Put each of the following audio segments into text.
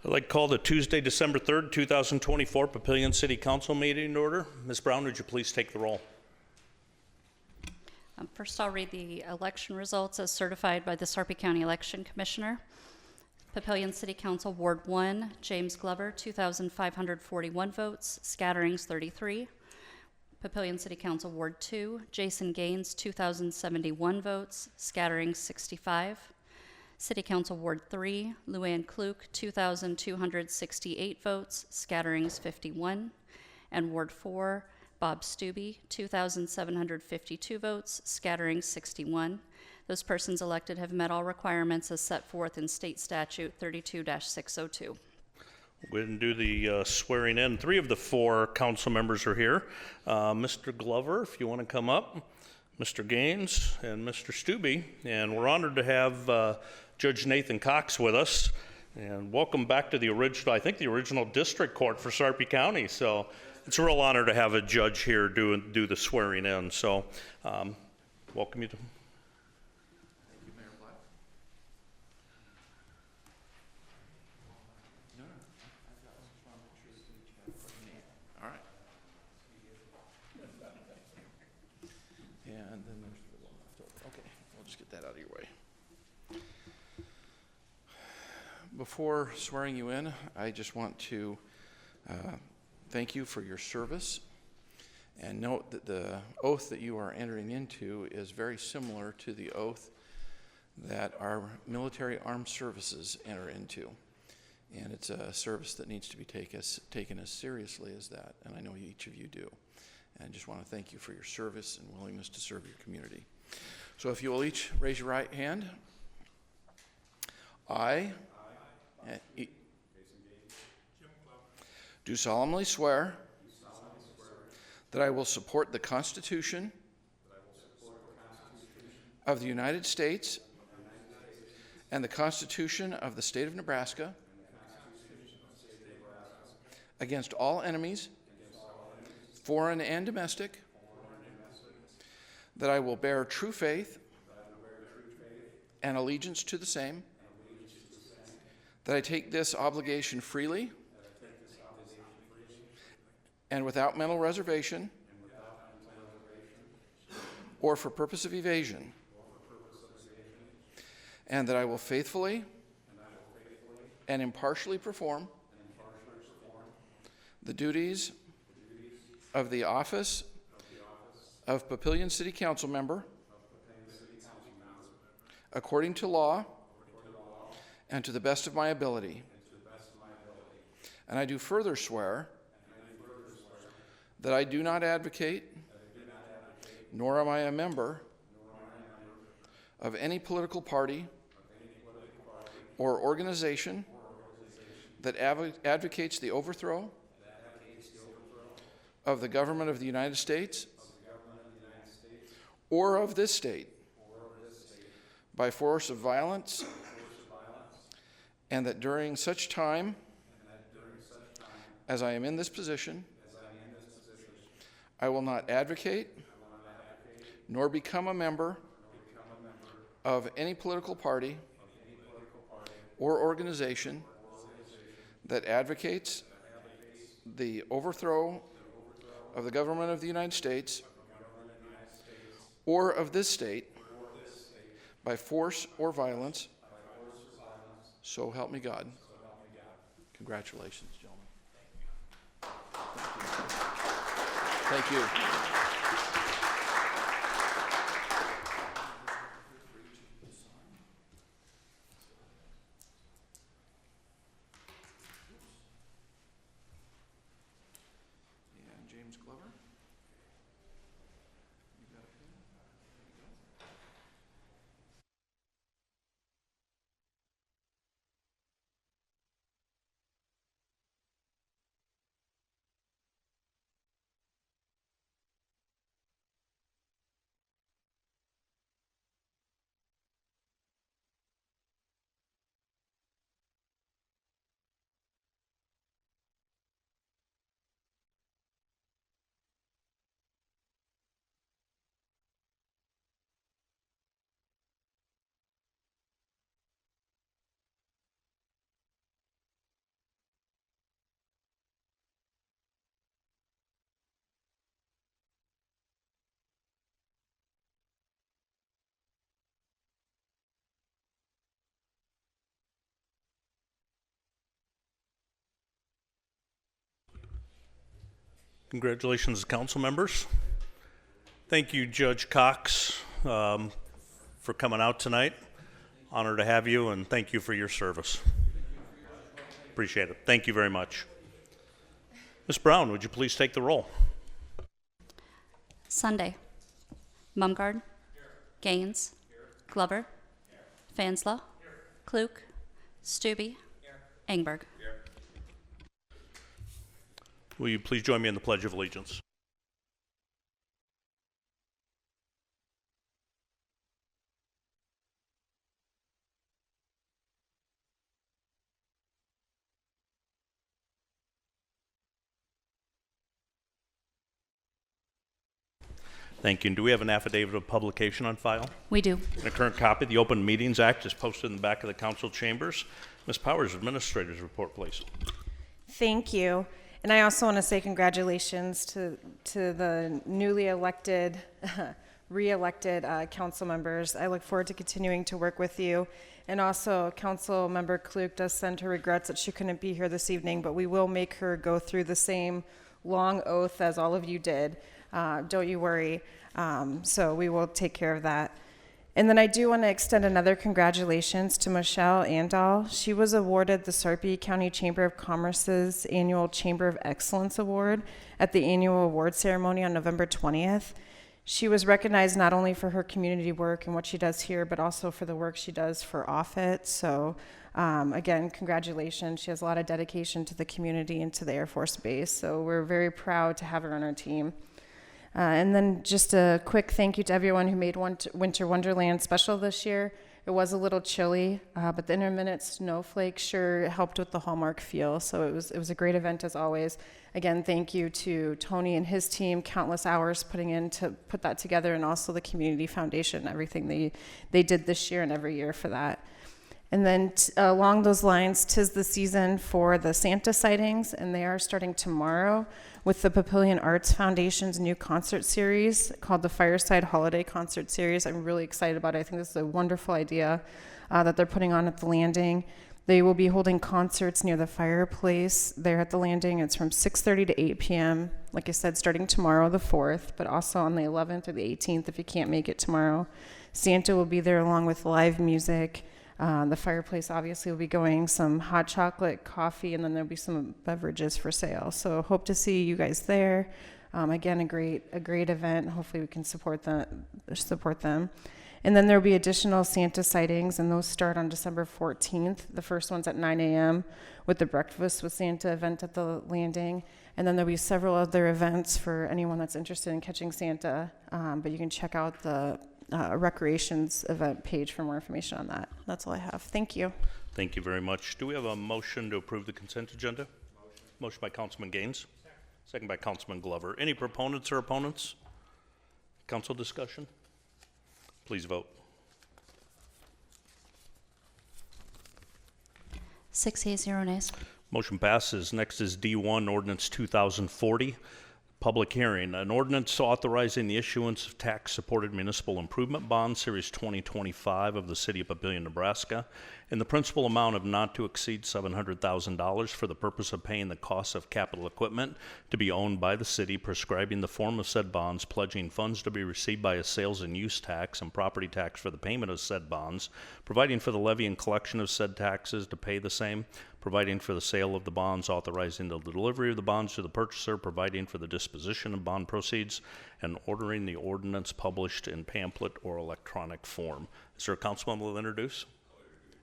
I'd like to call the Tuesday, December 3rd, 2024 Papillion City Council meeting in order. Ms. Brown, would you please take the roll? First, I'll read the election results as certified by the Sarpy County Election Commissioner. Papillion City Council Ward 1, James Glover, 2,541 votes, scatterings 33. Papillion City Council Ward 2, Jason Gaines, 2,071 votes, scatterings 65. City Council Ward 3, Luann Kluk, 2,268 votes, scatterings 51. And Ward 4, Bob Stubbe, 2,752 votes, scatterings 61. Those persons elected have met all requirements as set forth in State Statute 32-602. We're going to do the swearing in. 3 of the 4 council members are here. Mr. Glover, if you want to come up, Mr. Gaines, and Mr. Stubbe. And we're honored to have Judge Nathan Cox with us. And welcome back to the original, I think the original district court for Sarpy County. So it's a real honor to have a judge here do the swearing in. So welcome you to. And then there's the one left over. Okay, we'll just get that out of your way. Before swearing you in, I just want to thank you for your service and note that the oath that you are entering into is very similar to the oath that our military armed services enter into. And it's a service that needs to be taken as seriously as that, and I know each of you do. And I just want to thank you for your service and willingness to serve your community. So if you will each raise your right hand. I do solemnly swear that I will support the Constitution of the United States and the Constitution of the State of Nebraska against all enemies, foreign and domestic, that I will bear true faith and allegiance to the same, that I take this obligation freely and without mental reservation or for purpose of evasion, and that I will faithfully and impartially perform the duties of the office of Papillion City Council Member according to law and to the best of my ability. And I do further swear that I do not advocate, nor am I a member of any political party or organization that advocates the overthrow of the government of the United States or of this state by force of violence, and that during such time as I am in this position, I will not advocate nor become a member of any political party or organization that advocates the overthrow of the government of the United States or of this state by force or violence. So help me God. Congratulations, gentlemen. Thank you. James Glover. Congratulations, council members. Thank you, Judge Cox, for coming out tonight. Honor to have you, and thank you for your service. Appreciate it. Thank you very much. Ms. Brown, would you please take the roll? Sunday. Mumgard. Gaines. Glover. Fanslow. Klug. Stube. Engberg. Will you please join me in the Pledge of Allegiance? Thank you. And do we have an affidavit of publication on file? We do. And a current copy of the Open Meetings Act is posted in the back of the council chambers. Ms. Powers, Administrator's report, please. Thank you. And I also want to say congratulations to the newly elected, re-elected council members. I look forward to continuing to work with you. And also, Council Member Klug does send her regrets that she couldn't be here this evening, but we will make her go through the same long oath as all of you did. Don't you worry. So we will take care of that. And then I do want to extend another congratulations to Michelle Andal. She was awarded the Sarpy County Chamber of Commerce's annual Chamber of Excellence Award at the annual award ceremony on November 20th. She was recognized not only for her community work and what she does here, but also for the work she does for Offutt. So again, congratulations. She has a lot of dedication to the community and to the Air Force Base. So we're very proud to have her on our team. And then just a quick thank you to everyone who made Winter Wonderland special this year. It was a little chilly, but the intermittent snowflakes sure helped with the Hallmark feel. So it was a great event as always. Again, thank you to Tony and his team, countless hours putting in to put that together, and also the Community Foundation, everything they did this year and every year for that. And then along those lines, 'tis the season for the Santa sightings, and they are starting tomorrow with the Papillion Arts Foundation's new concert series called the Fireside Holiday Concert Series. I'm really excited about it. I think this is a wonderful idea that they're putting on at the Landing. They will be holding concerts near the fireplace there at the Landing. It's from 6:30 to 8 p.m., like I said, starting tomorrow, the 4th, but also on the 11th or the 18th if you can't make it tomorrow. Santa will be there along with live music. The fireplace obviously will be going, some hot chocolate, coffee, and then there'll be some beverages for sale. So hope to see you guys there. Again, a great event. Hopefully we can support them. And then there'll be additional Santa sightings, and those start on December 14th. The first one's at 9 a.m. with the Breakfast with Santa event at the Landing. And then there'll be several other events for anyone that's interested in catching Santa. But you can check out the Recreations event page for more information on that. That's all I have. Thank you. Thank you very much. Do we have a motion to approve the consent agenda? Motion by Councilman Gaines. Second by Councilman Glover. Any proponents or opponents? Council discussion? Please vote. 6 yeas, 0 nays. Motion passes. Next is D1, Ordinance 2040. Public hearing. An ordinance authorizing the issuance of tax-supported municipal improvement bonds, Series 2025 of the City of Papillion, Nebraska, in the principal amount of not to exceed $700,000 for the purpose of paying the costs of capital equipment to be owned by the city, prescribing the form of said bonds, pledging funds to be received by a sales and use tax and property tax for the payment of said bonds, providing for the levy and collection of said taxes to pay the same, providing for the sale of the bonds, authorizing the delivery of the bonds to the purchaser, providing for the disposition of bond proceeds, and ordering the ordinance published in pamphlet or electronic form. Is there a councilman will introduce?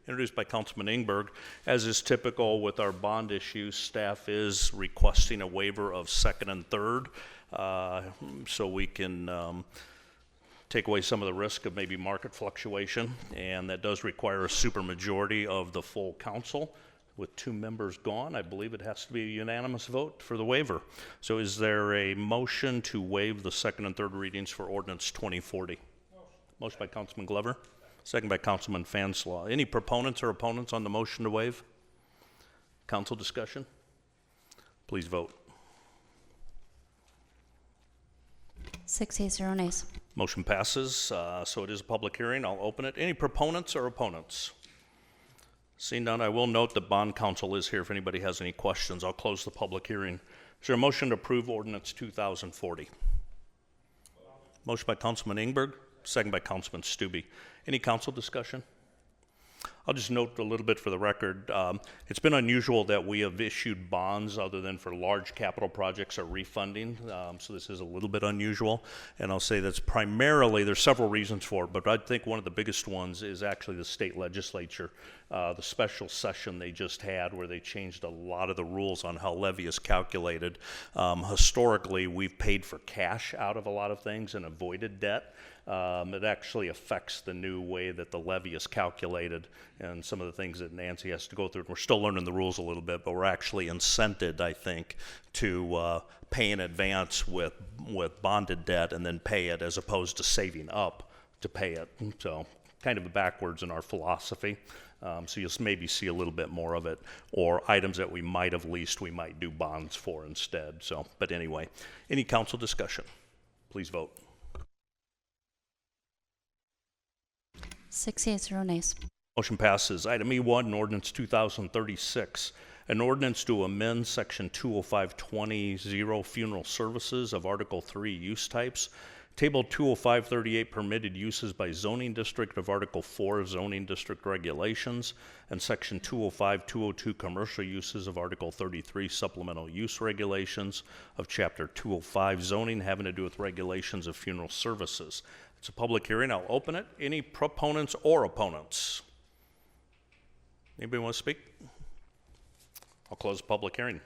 Introduced by Councilman Engberg. As is typical with our bond issues, staff is requesting a waiver of second and third so we can take away some of the risk of maybe market fluctuation, and that does require a supermajority of the full council. With 2 members gone, I believe it has to be a unanimous vote for the waiver. So is there a motion to waive the second and third readings for ordinance 2040? Motion by Councilman Glover, second by Councilman Fanslaw. Any proponents or opponents on the motion to waive? Council discussion? Please vote. 6 yeas, 0 nays. Motion passes, so it is a public hearing. I'll open it. Any proponents or opponents? Seeing none, I will note that bond counsel is here if anybody has any questions. I'll close the public hearing. Is there a motion to approve ordinance 2040? Motion by Councilman Ingberg, second by Councilman Stube. Any council discussion? I'll just note a little bit for the record, it's been unusual that we have issued bonds other than for large capital projects or refunding, so this is a little bit unusual, and I'll say that's primarily, there's several reasons for it, but I think one of the biggest ones is actually the state legislature, the special session they just had where they changed a lot of the rules on how levy is calculated. Historically, we've paid for cash out of a lot of things and avoided debt. It actually affects the new way that the levy is calculated and some of the things that Nancy has to go through. We're still learning the rules a little bit, but we're actually incented, I think, to pay in advance with bonded debt and then pay it as opposed to saving up to pay it. So kind of backwards in our philosophy. So you'll maybe see a little bit more of it, or items that we might have leased, we might do bonds for instead. So, but anyway, any council discussion? Please vote. 6 yeas, 0 nays. Motion passes. Item E1, an ordinance 2036, an ordinance to amend section 20520 funeral services of Article 3 use types, table 20538 permitted uses by zoning district of Article 4 zoning district regulations, and section 205-202 commercial uses of Article 33 supplemental use regulations of chapter 205 zoning having to do with regulations of funeral services. It's a public hearing. I'll open it. Any proponents or opponents? Anybody want to speak? I'll close the public hearing.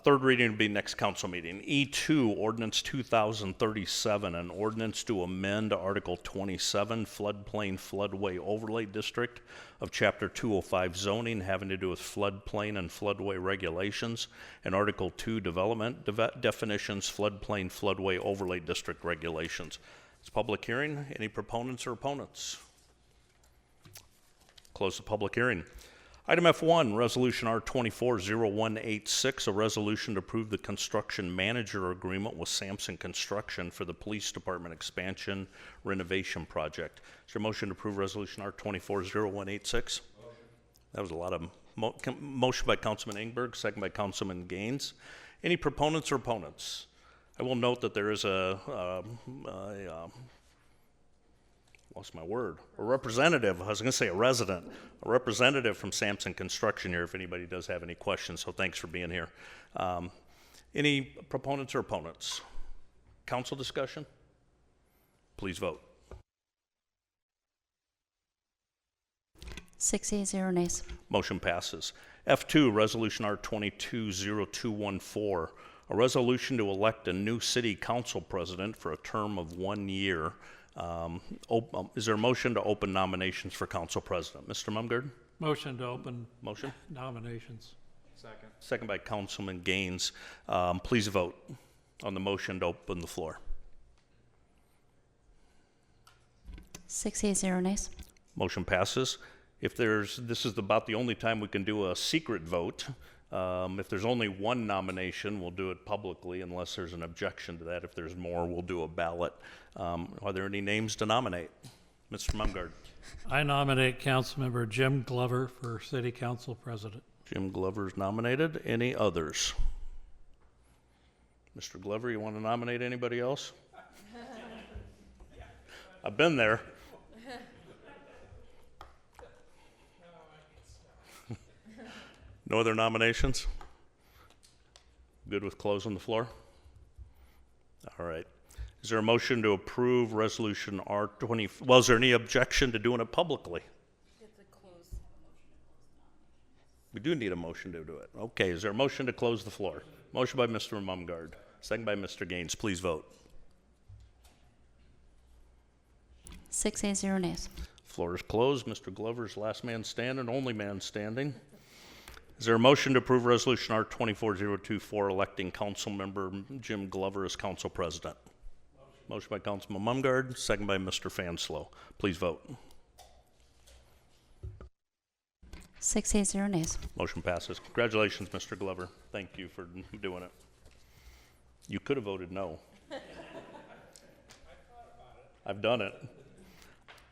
Third reading will be next council meeting. E2, ordinance 2037, an ordinance to amend Article 27, floodplain floodway overlay district of Chapter 205 zoning having to do with floodplain and floodway regulations, and Article 2, development definitions, floodplain floodway overlay district regulations. It's a public hearing. Any proponents or opponents? Close the public hearing. Item F1, Resolution R240186, a resolution to approve the construction manager agreement with Sampson Construction for the Police Department expansion renovation project. Is there a motion to approve Resolution R240186? Motion. That was a lot of motion by Councilman Ingberg, second by Councilman Gaines. Any proponents or opponents? I will note that there is lost my word, a representative, I was going to say a representative from Sampson Construction here if anybody does have any questions, so thanks for being here. Any proponents or opponents? Council discussion? Please vote. 6 yeas, 0 nays. Motion passes. F2, Resolution R220214, a resolution to elect a new city council president for a term of 1 year. Is there a motion to open nominations for council president? Mr. Mumgard? Motion to open Motion? nominations. Second. Second by Councilman Gaines. Please vote on the motion to open the floor. 6 yeas, 0 nays. Motion passes. This is about the only time we can do a secret vote. If there's only one nomination, we'll do it publicly unless there's an objection to that. If there's more, we'll do a ballot. Are there any names to nominate? Mr. Mumgard. I nominate Councilmember Jim Glover for City Council President. Jim Glover's nominated. Any others? Mr. Glover, you want to nominate anybody else? I've been there. No other nominations? Good with closing the floor? All right. Is there a motion to approve Resolution R20? Well, is there any objection to doing it publicly? We do need a motion to do it. Okay, is there a motion to close the floor? Motion by Mr. Mumgard, second by Mr. Gaines. Please vote. 6 yeas, 0 nays. Floor is closed. Mr. Glover's last man standing, only man standing. Is there a motion to approve Resolution R24024, electing Council Member Jim Glover as Council President? Motion by Councilman Mumgard, second by Mr. Fanslow. Please vote. 6 yeas, 0 nays. Motion passes. Congratulations, Mr. Glover. Thank you for doing it. You could have voted no. I've done it.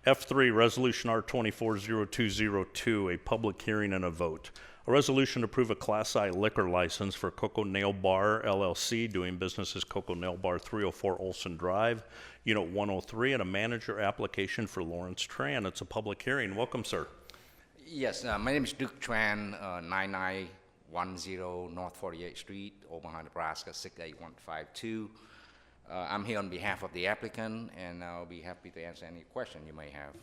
F3, Resolution R240202, a public hearing and a vote. A resolution to approve a Class I liquor license for Coco Nail Bar LLC, doing business as Coco Nail Bar, 304 Olson Drive, Unit 103, and a manager application for Lawrence Tran. It's a public hearing. Welcome, sir. Yes, my name is Duke Tran, 9910 North 48th Street, Omaha, Nebraska, 68152. I'm here on behalf of the applicant, and I'll be happy to answer any question you may have.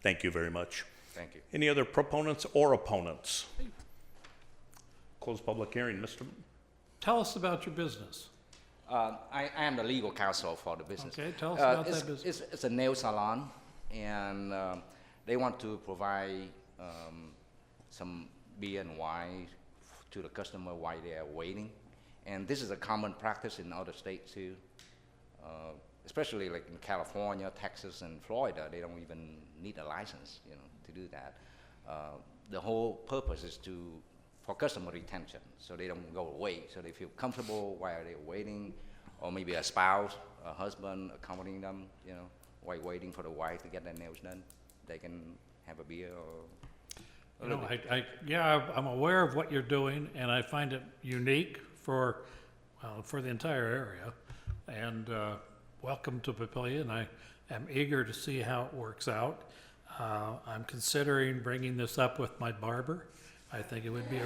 Thank you very much. Thank you. Any other proponents or opponents? Close public hearing. Mr. Tell us about your business. I am the legal counsel for the business. Okay, tell us about it's, that business. It's a nail salon, and they want to provide some beer and wine to the customer while they are waiting. And this is a common practice in other states too, especially like in California, Texas, and Florida. They don't even need a license, to do that. The whole purpose is for customer retention, so they don't go away, so they feel comfortable while they're waiting, or maybe a spouse, a husband accompanying them, while waiting for the wife to get their nails done. They can have a beer or. I'm aware of what you're doing, and I find it unique for the entire area. And welcome to Papillion. I am eager to see how it works out. I'm considering bringing this up with my barber. I think it would be a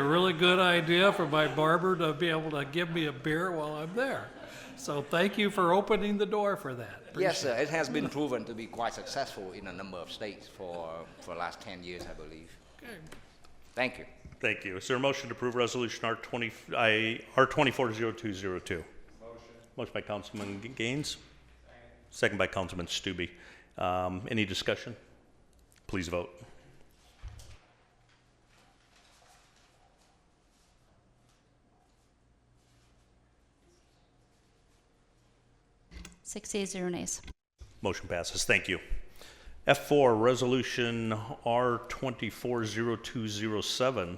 really good idea for my barber to be able to give me a beer while I'm there. So thank you for opening the door for that. Yes, sir. It has been proven to be quite successful in a number of states for the last 10 years, I believe. Okay. Thank you. Thank you. Is there a motion to approve Resolution R240202? Motion by Councilman Gaines. Second by Councilman Stube. Any discussion? Please vote. Six yeas, 0 nays. Motion passes. Thank you. F4, Resolution R240207,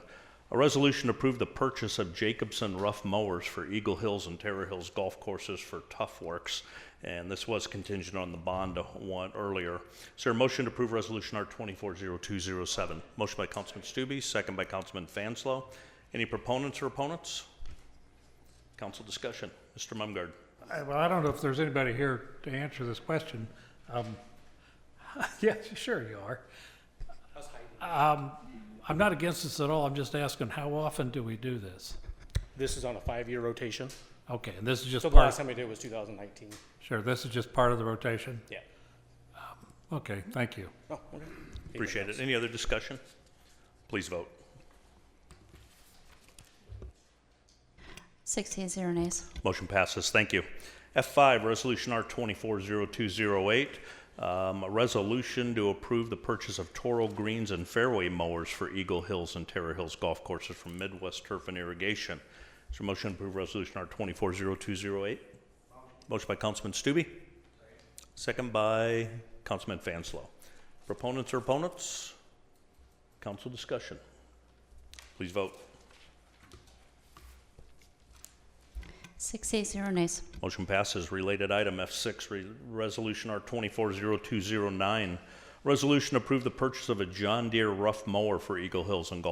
a resolution to approve the purchase of Jacobson rough mowers for Eagle Hills and Terror Hills golf courses for Tough Works. And this was contingent on the bond one earlier. Is there a motion to approve Resolution R240207? Motion by Councilman Stube, second by Councilman Fanslow. Any proponents or opponents? Council discussion. Mr. Mumgard. Well, I don't know if there's anybody here to answer this question. Yeah, sure you are. I'm not against this at all. I'm just asking, how often do we do this? This is on a 5-year rotation. Okay, and this is just So the part, last time we did was 2019. sure, this is just part of the rotation? Yeah. Okay, thank you. Oh, okay. Appreciate it. Any other discussion? Please vote. 6 yeas, 0 nays. Motion passes. Thank you. F5, Resolution R240208, a resolution to approve the purchase of Toro Greens and Fairway mowers for Eagle Hills and Terror Hills golf courses from Midwest Turf and Irrigation. Is there a motion to approve Resolution R240208? Motion by Councilman Stube. Second by Councilman Fanslow. Proponents or opponents? Council discussion. Please vote. 6 yeas, 0 nays. Motion passes. Related item F6, Resolution R240209. Resolution to approve the purchase of a John Deere rough mower for Eagle Hills and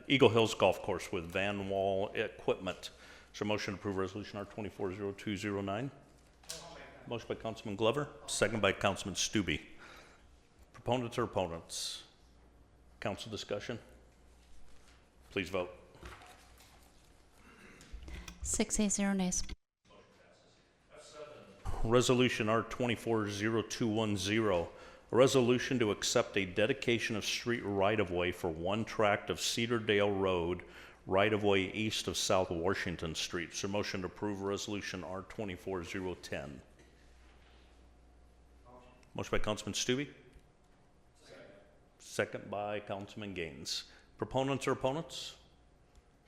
Eagle Hills Golf Course with Van Wall equipment. Is there a motion to approve Resolution R240209? Motion by Councilman Glover, second by Councilman Stube. Proponents or opponents? Council discussion? Please vote. 6 yeas, 0 nays. Resolution R240210, a resolution to accept a dedication of street right-of-way for one tract of Cedardale Road, right-of-way east of South Washington Street. Is there a motion to approve Resolution R24010? Motion by Councilman Stube. Second by Councilman Gaines. Proponents or opponents?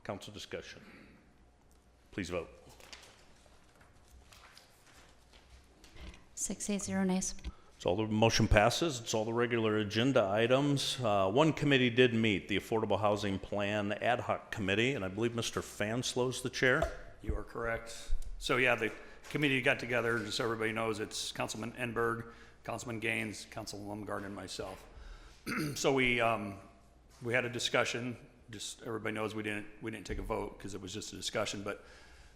Council discussion. Please vote. 6 yeas, 0 nays. So all the motion passes. It's all the regular agenda items. One committee did meet, the Affordable Housing Plan Ad Hoc Committee, and I believe Mr. Fanslow's the chair. You are correct. So yeah, the committee got together, just so everybody knows, it's Councilman Enberg, Councilman Gaines, Councilman Lundgaard, and myself. So we had a discussion. Just everybody knows we didn't take a vote because it was just a discussion. But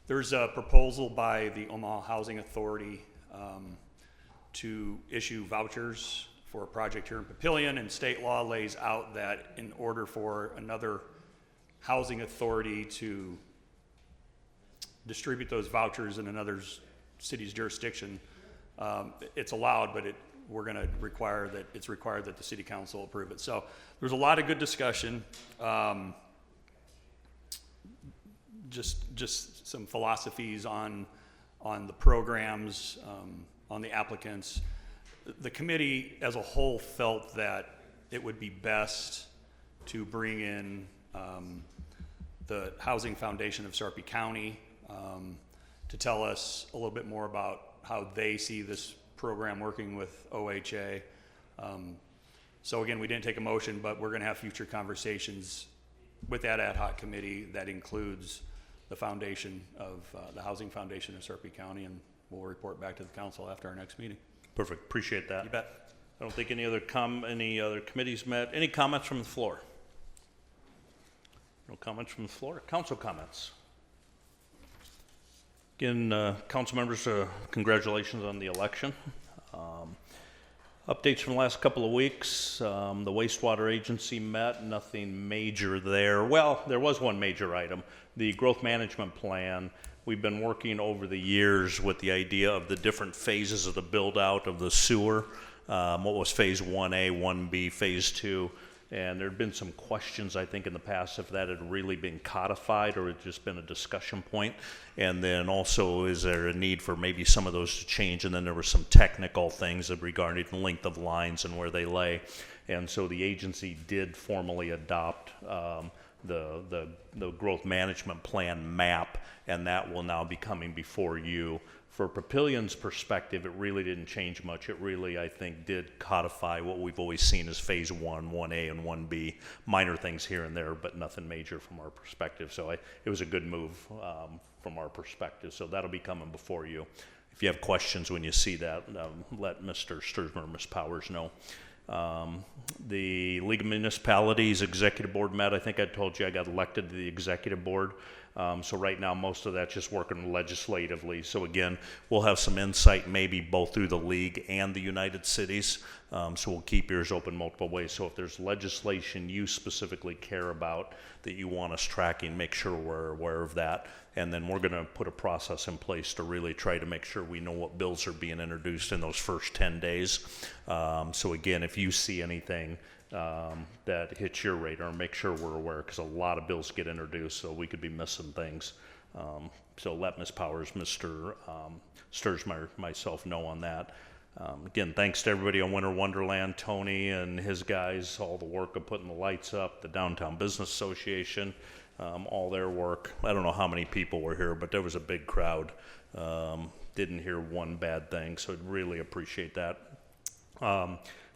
there's a proposal by the Omaha Housing Authority to issue vouchers for a project here in Papillion, and state law lays out that in order for another housing authority to distribute those vouchers in another city's jurisdiction, it's allowed, but we're going to require that it's required that the city council approve it. So there's a lot of good discussion. Just some philosophies on the programs, on the applicants. The committee as a whole felt that it would be best to bring in the Housing Foundation of Sarpy County to tell us a little bit more about how they see this program working with OHA. So again, we didn't take a motion, but we're going to have future conversations with that ad hoc committee that includes the foundation of the Housing Foundation of Sarpy County, and we'll report back to the council after our next meeting. Perfect, appreciate that. You bet. I don't think any other committees met. Any comments from the floor? No comments from the floor. Council comments. Again, council members, congratulations on the election. Updates from the last couple of weeks. The wastewater agency met, nothing major there. Well, there was one major item, the growth management plan. We've been working over the years with the idea of the different phases of the build out of the sewer. What was phase 1A, 1B, phase 2. And there had been some questions, I think, in the past if that had really been codified or had just been a discussion point. And then also, is there a need for maybe some of those to change? And then there were some technical things regarding the length of lines and where they lay. And so the agency did formally adopt the growth management plan map, and that will now be coming before you. For Papillion's perspective, it really didn't change much. It really, I think, did codify what we've always seen as phase 1, 1A, and 1B. Minor things here and there, but nothing major from our perspective. So it was a good move from our perspective. So that'll be coming before you. If you have questions when you see that, let Mr. Sturzmer or Ms. Powers know. The League of Municipalities Executive Board met. I think I told you I got elected to the Executive Board. So right now, most of that's just working legislatively. So again, we'll have some insight maybe both through the League and the United Cities. So we'll keep ears open multiple ways. So if there's legislation you specifically care about that you want us tracking, make sure we're aware of that. And then we're going to put a process in place to really try to make sure we know what bills are being introduced in those first 10 days. So again, if you see anything that hits your radar, make sure we're aware, because a lot of bills get introduced, so we could be missing things. So let Ms. Powers, Mr. Sturzmeyer, myself know on that. Again, thanks to everybody on Winter Wonderland, Tony and his guys, all the work of putting the lights up, the Downtown Business Association, all their work. I don't know how many people were here, but there was a big crowd. Didn't hear one bad thing, so I'd really appreciate that.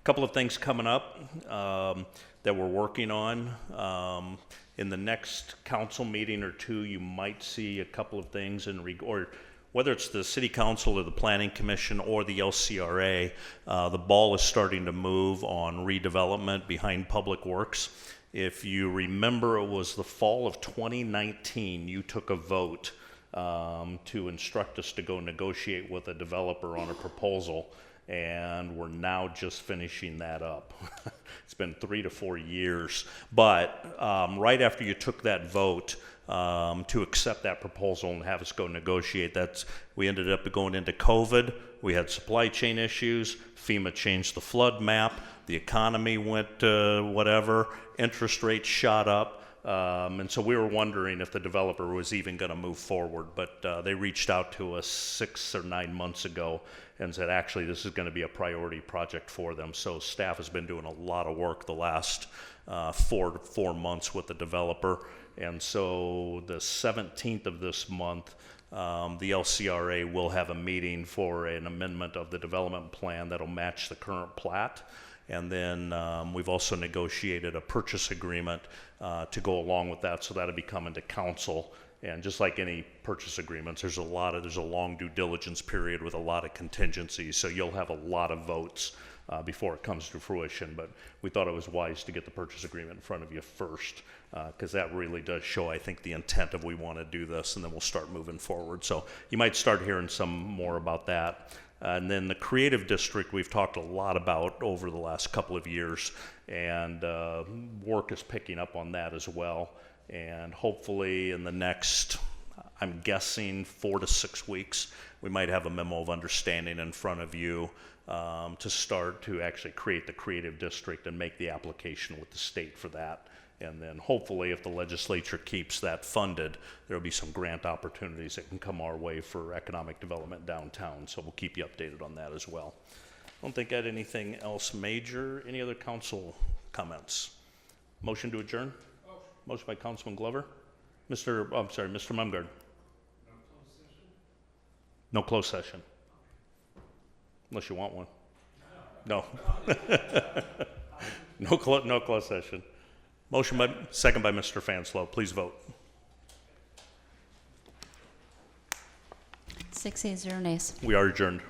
Couple of things coming up that we're working on. In the next council meeting or two, you might see a couple of things or whether it's the City Council or the Planning Commission or the LCRA, the ball is starting to move on redevelopment behind Public Works. If you remember, it was the fall of 2019, you took a vote to instruct us to go negotiate with a developer on a proposal, and we're now just finishing that up. It's been 3 to 4 years, but right after you took that vote to accept that proposal and have us go negotiate, we ended up going into COVID. We had supply chain issues. FEMA changed the flood map. The economy went whatever. Interest rates shot up. And so we were wondering if the developer was even going to move forward, but they reached out to us 6 or 9 months ago and said, actually, this is going to be a priority project for them. So staff has been doing a lot of work the last 4 months with the developer. And so the 17th of this month, the LCRA will have a meeting for an amendment of the development plan that'll match the current plat. And then we've also negotiated a purchase agreement to go along with that, so that'll be coming to council And just like any purchase agreements, there's a long due diligence period with a lot of contingencies, so you'll have a lot of votes before it comes to fruition. But we thought it was wise to get the purchase agreement in front of you first, because that really does show, I think, the intent of we want to do this, and then we'll start moving forward. So you might start hearing some more about that. And then the creative district, we've talked a lot about over the last couple of years, and work is picking up on that as well. And hopefully in the next, I'm guessing 4 to 6 weeks, we might have a memo of understanding in front of you to start to actually create the creative district and make the application with the state for that. And then hopefully if the legislature keeps that funded, there'll be some grant opportunities that can come our way for economic development downtown. So we'll keep you updated on that as well. I don't think I had anything else major. Any other council comments? Motion to adjourn? Motion by Councilman Glover. Mr. Mumgard. No closed session. Unless you want one. No. No closed session. Second by Mr. Fanslow. Please vote. 6 yeas, 0 nays. We are adjourned.